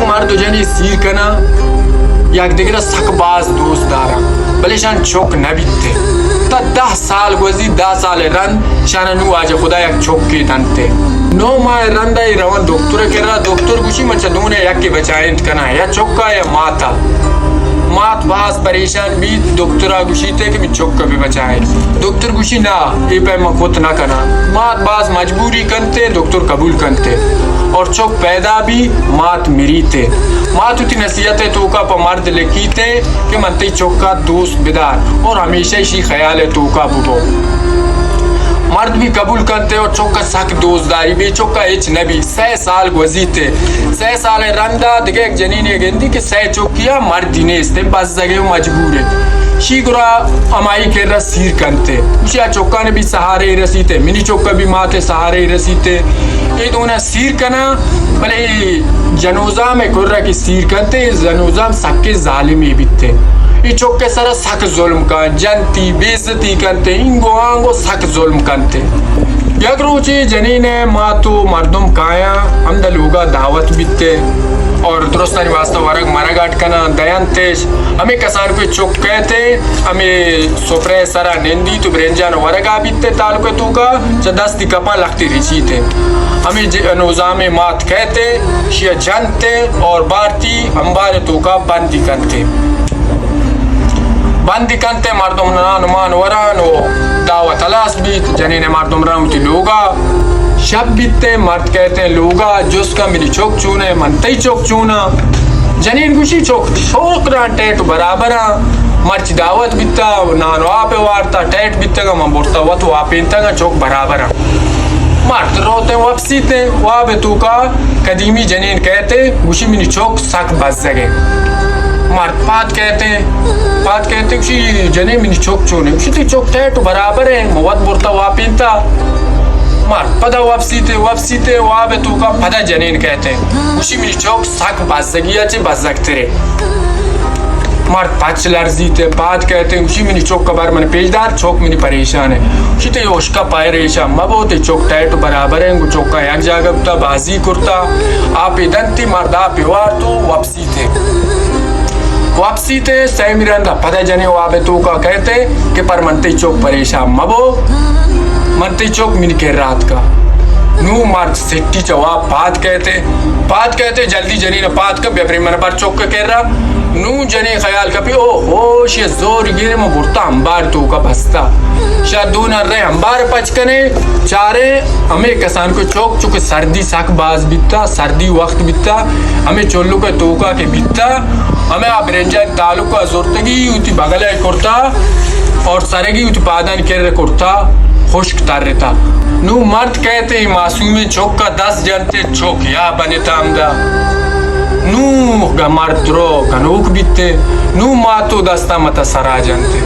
یک مرد جنی سیر کنا یک دیگر سکباز دوست دارم بلی شان چوک نبیته تا 10 سال گوزی 10 سال رند شان نو آج خدا یک چوک کی تنتے 9 ماه رند ای روان دکتر کرا دکتر گوشی من چدونه یکی بچائنت کنا یا چوکا یا ماتا مات باز پریشان بھی دکترا گوشی تے کہ میں چوک بھی بچائیں دکتر گوشی نا ای پہ مخوت نہ کنا مات باز مجبوری کنتے دکتر قبول کنتے اور چوک پیدا بھی مات میری تے مات ہوتی نصیحت تو کا پا مرد لکھی تے کہ منتی چوک کا دوست بدار اور ہمیشہ اسی خیال ہے تو کا بو مرد بھی قبول کرتے اور چوکا سک دوستداری بھی چوکا اچ نبی 6 سال گزیتے 6 سال رندہ دیکھے ایک جنینی گندی کہ 6 چوکیا مرد دینے استے بس جگہ مجبور ہے شی گرا امائی کے رس سیر کنتے اسی چوکا نے بھی سہارے رسیتے منی چوکا بھی ماتے سہارے رسیتے یہ دونہ سیر کنا بلے جنوزہ میں کررہ کی سیر کنتے جنوزہ سکے ظالمی بیتے یہ چوکے سارا سک ظلم کن جنتی بیزتی کنتے انگو آنگو سک ظلم کنتے یک روچی جنین ماتو مردم کایا ہم دا لوگا دعوت بیتے اور درستانی واسطہ ورگ مرگاٹ کنا دیان تیش ہمیں کسان کوئی چوک کہتے ہمیں سفرے سارا نندی تو برنجان ورگا بیتے تعلق تو کا چا 10 دی کپا لگتی ریچی تے ہمیں نوزام مات کہتے شیع جنتے اور بارتی انبار تو کا بندی کنتے بندی کنتے مردم نان وران و دعوت الاس بیت جنین مردم رانوتی لوگا شب بیتے مرد کہتے ہیں لوگا جس کا میری چوک چونے منتی چوک چونا جنین گوشی چوک شوق ران ٹیٹ برابرا مرچ دعوت بیتا نانو آپے وارتا ٹیٹ بیتا گا من بورتا وطو آپینتا گا چوک برابرا مرد روتے وپسیتے وابے تو کا قدیمی جنین کہتے گوشی میری چوک سک بز زگے مرد پات کہتے ہیں کسی جنے منی چوک چونے کسی تی چوک تے تو برابر ہے موت برتا واپینتا مرد پدا وپسیتے وابے تو کا پدا جنین کہتے ہیں کسی منی چوک سک بازگیا چے بازگتے رے مرد پچ لرزیتے پات کہتے ہیں کسی منی چوک کبار من پیجدار چوک منی پریشان ہے کسی تی اوشکا پائے ریشا مبو تے چوک تے تو برابر ہے چوک کا یک جاگا بتا بازی کرتا آپی دنتی مرد آپی وار تو وپسیتے واپسی تے سیمی رندہ پتہ جنے وابے تو کا کہتے کہ پر منتی چوک پریشان مبو منتی چوک من کے رات کا نو مرد سٹی چواب پات کہتے جلدی جنین پات کا بیپری من پر چوک کا کہہ رہا نو جنے خیال کا پی او ہوش یہ زور گیرے میں برتا ہمبار تو کا بستا شاید دو نر رہے ہمبار پچکنے چارے ہمیں کسان کو چوک چکے سردی ساک باز بیتا سردی وقت بیتا ہمیں چولو کا توکا کے بیتا ہمیں آپ رنجائے تعلق کا زورتگی ہوتی بغلے کرتا اور سرگی ہوتی پادان کر کرتا خشک تر رہتا نو مرد کہتے ہیں معصومی چوک کا 10 جنتے چوک یا بنتا ہمدہ نو مرد رو کنوک بیتے نو ماتو دستا متا سرا جنتے